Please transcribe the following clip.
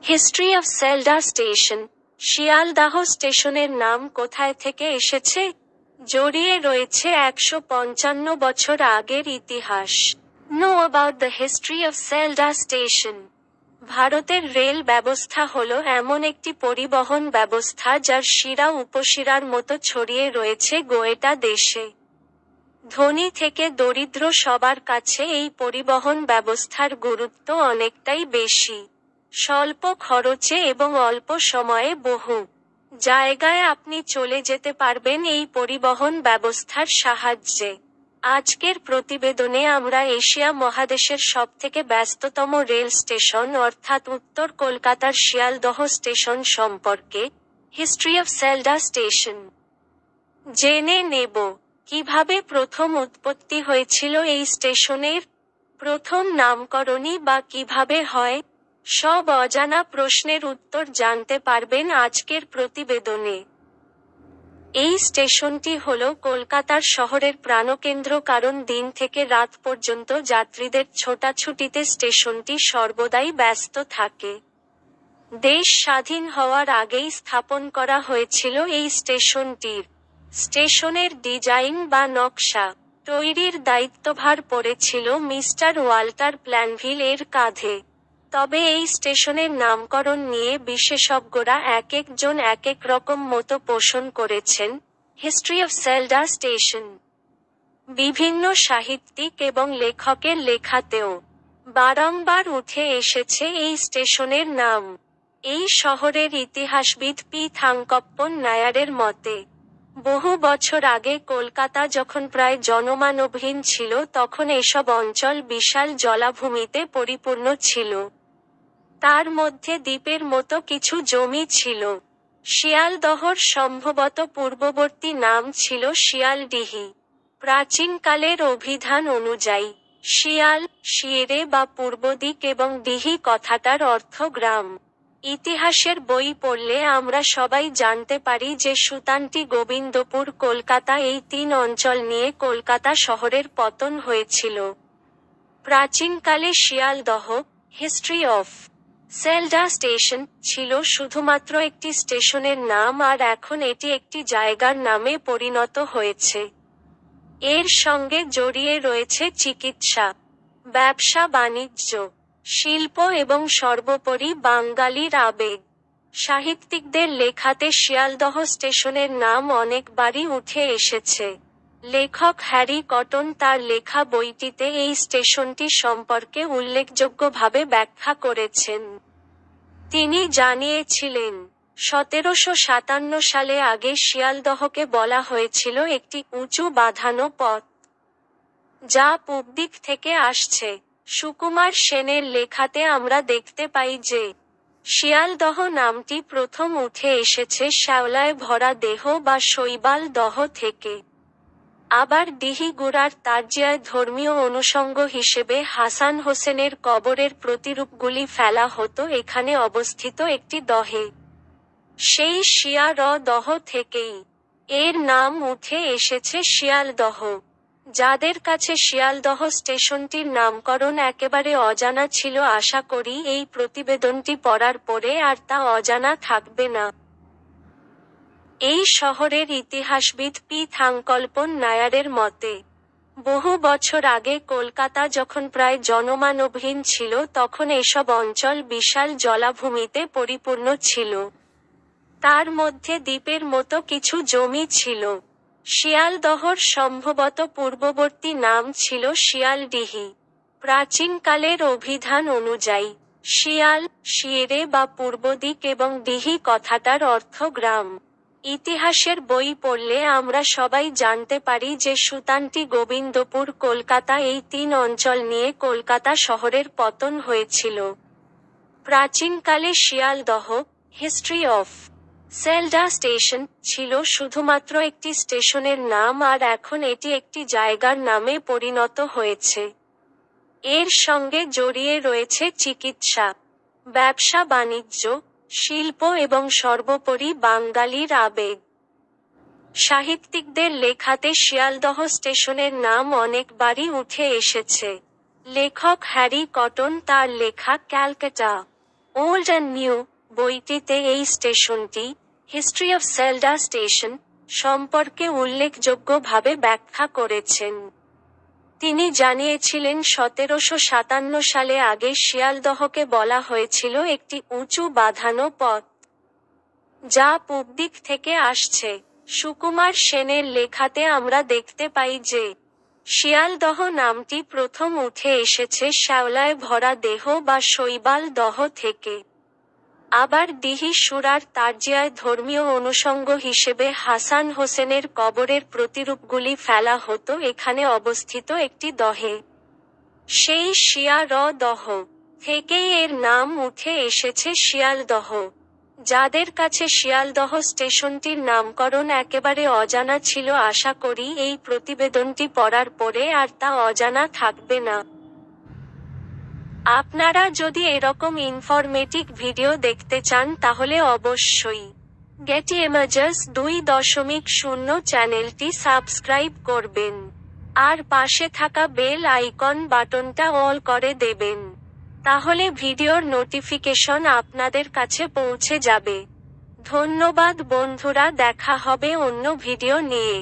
History of Sealdah station. Sealdah স্টেশনের নাম কোথায় থেকে এসেছে? জড়িয়ে রয়েছে 155 বছর আগের ইতিহাস। Know about the history of Sealdah station. ভারতের রেল ব্যবস্থা হলো এমন একটি পরিবহন ব্যবস্থা যার শিরা উপশিরার মতো ছড়িয়ে রয়েছে গোটা দেশে। ধনী থেকে দরিদ্র সবার কাছে এই পরিবহন ব্যবস্থার গুরুত্ব অনেকটাই বেশি। স্বল্প খরচে এবং অল্প সময়ে বহু জায়গায় আপনি চলে যেতে পারবেন এই পরিবহন ব্যবস্থার সাহায্যে। আজকের প্রতিবেদনে আমরা এশিয়া মহাদেশের সবথেকে ব্যস্ততম রেল স্টেশন অর্থাৎ উত্তর কলকাতার শিয়ালদহ স্টেশন সম্পর্কে, হিস্ট্রি অফ সেলডা স্টেশন, জেনে নেব। কিভাবে প্রথম উৎপত্তি হয়েছিল এই স্টেশনের? প্রথম নামকরণই বা কিভাবে হয়? সব অজানা প্রশ্নের উত্তর জানতে পারবেন আজকের প্রতিবেদনে। এই স্টেশনটি হল কলকাতার শহরের প্রাণকেন্দ্র, কারণ দিন থেকে রাত পর্যন্ত যাত্রীদের ছোটাছুটিতে স্টেশনটি সর্বদাই ব্যস্ত থাকে। দেশ স্বাধীন হওয়ার আগেই স্থাপন করা হয়েছিল এই স্টেশনটির। স্টেশনের ডিজাইন বা নকশা তৈরির দায়িত্বভার পড়েছিল মিস্টার ওয়াল্টার প্ল্যানভিল এর কাঁধে। তবে এই স্টেশনের নামকরণ নিয়ে বিশেষজ্ঞরা এক একজন এক এক রকম মতো পোষণ করেছেন। হিস্ট্রি অফ সেলডা স্টেশন বিভিন্ন সাহিত্যিক এবং লেখকের লেখাতেও বারংবার উঠে এসেছে এই স্টেশনের নাম। এই শহরের ইতিহাসবিদ পি থাঙ্কপ্পন নায়ারের মতে, বহু বছর আগে কলকাতা যখন প্রায় জনমানবহীন ছিল তখন এসব অঞ্চল বিশাল জলাভূমিতে পরিপূর্ণ ছিল। তার মধ্যে দ্বীপের মতো কিছু জমি ছিল। শিয়ালদহর সম্ভবত পূর্ববর্তী নাম ছিল শিয়ালডিহি। প্রাচীনকালের অভিধান অনুযায়ী শিয়াল, শিয়েরে বা পূর্বদিক এবং ডিহি কথাটার অর্থ গ্রাম। ইতিহাসের বই পড়লে আমরা সবাই জানতে পারি যে সুতান্তি, গোবিন্দপুর, কলকাতা এই তিন অঞ্চল নিয়ে কলকাতা শহরের পতন হয়েছিল। প্রাচীনকালে Sealdah, history of Sealdah station, ছিল শুধুমাত্র একটি স্টেশনের নাম, আর এখন এটি একটি জায়গার নামে পরিণত হয়েছে। এর সঙ্গে জড়িয়ে রয়েছে চিকিৎসা, ব্যবসা বাণিজ্য, শিল্প এবং সর্বোপরি বাঙালির আবেগ। সাহিত্যিকদের লেখাতে শিয়ালদহ স্টেশনের নাম অনেকবারই উঠে এসেছে। লেখক হ্যারি কটন তার লেখা বইটিতে এই স্টেশনটি সম্পর্কে উল্লেখযোগ্যভাবে ব্যাখ্যা করেছেন। তিনি জানিয়েছিলেন, 1757 সালে আগে শিয়ালদহকে বলা হয়েছিল একটি উঁচু বাঁধানো পথ, যা পূব দিক থেকে আসছে। সুকুমার সেনের লেখাতে আমরা দেখতে পাই যে শিয়ালদহ নামটি প্রথম উঠে এসেছে শ্যাওলায় ভরা দেহ বা শৈবাল দহ থেকে। আবার ডিহিগুড়ার তাজিয়ায় ধর্মীয় অনুষঙ্গ হিসেবে হাসান হোসেনের কবরের প্রতিরূপগুলি ফেলা হতো এখানে অবস্থিত একটি দহে। সেই শিয়া-র-দহ থেকেই এর নাম উঠে এসেছে শিয়ালদহ। যাদের কাছে শিয়ালদহ স্টেশনটির নামকরণ একেবারে অজানা ছিল, আশা করি এই প্রতিবেদনটি পড়ার পরে আর তা অজানা থাকবে না। এই শহরের ইতিহাসবিদ পি থাঙ্কপ্পন নায়ারের মতে, বহু বছর আগে কলকাতা যখন প্রায় জনমানবহীন ছিল তখন এসব অঞ্চল বিশাল জলাভূমিতে পরিপূর্ণ ছিল। তার মধ্যে দ্বীপের মতো কিছু জমি ছিল। শিয়ালদহর সম্ভবত পূর্ববর্তী নাম ছিল শিয়ালডিহি। প্রাচীনকালের অভিধান অনুযায়ী শিয়াল, শিয়েরে বা পূর্বদিক এবং ডিহি কথাটার অর্থ গ্রাম। ইতিহাসের বই পড়লে আমরা সবাই জানতে পারি যে সুতান্তি, গোবিন্দপুর, কলকাতা এই তিন অঞ্চল নিয়ে কলকাতা শহরের পতন হয়েছিল। প্রাচীনকালে Sealdah, history of Sealdah station, ছিল শুধুমাত্র একটি স্টেশনের নাম, আর এখন এটি একটি জায়গার নামে পরিণত হয়েছে। এর সঙ্গে জড়িয়ে রয়েছে চিকিৎসা, ব্যবসা বাণিজ্য, শিল্প এবং সর্বোপরি বাঙালির আবেগ। সাহিত্যিকদের লেখাতে শিয়ালদহ স্টেশনের নাম অনেকবারই উঠে এসেছে। লেখক হ্যারি কটন তার লেখা ক্যালকাটা ওল্ড অ্যান্ড নিউ বইটিতে এই স্টেশনটি, হিস্ট্রি অফ সেলডা স্টেশন, সম্পর্কে উল্লেখযোগ্যভাবে ব্যাখ্যা করেছেন। তিনি জানিয়েছিলেন 1757 সালে আগে শিয়ালদহকে বলা হয়েছিল একটি উঁচু বাঁধানো পথ, যা পূব দিক থেকে আসছে। সুকুমার সেনের লেখাতে আমরা দেখতে পাই যে শিয়ালদহ নামটি প্রথম উঠে এসেছে শ্যাওলায় ভরা দেহ বা শৈবাল দহ থেকে। আবার দিহি সুরার তারজিয়ায় ধর্মীয় অনুষঙ্গ হিসেবে হাসান হোসেনের কবরের প্রতিরূপগুলি ফেলা হতো এখানে অবস্থিত একটি দহে। সেই শিয়া র দহ থেকেই এর নাম উঠে এসেছে শিয়ালদহ। যাদের কাছে শিয়ালদহ স্টেশনটির নামকরণ একেবারে অজানা ছিল, আশা করি এই প্রতিবেদনটি পড়ার পরে আর তা অজানা থাকবে না। আপনারা যদি এরকম ইনফরমেটিভ ভিডিও দেখতে চান তাহলে অবশ্যই গেটি ইমেজেস 2.0 চ্যানেলটি সাবস্ক্রাইব করবেন, আর পাশে থাকা বেল আইকন বাটনটা অল করে দেবেন। তাহলে ভিডিওর নোটিফিকেশন আপনাদের কাছে পৌঁছে যাবে। ধন্যবাদ বন্ধুরা, দেখা হবে অন্য ভিডিও নিয়ে।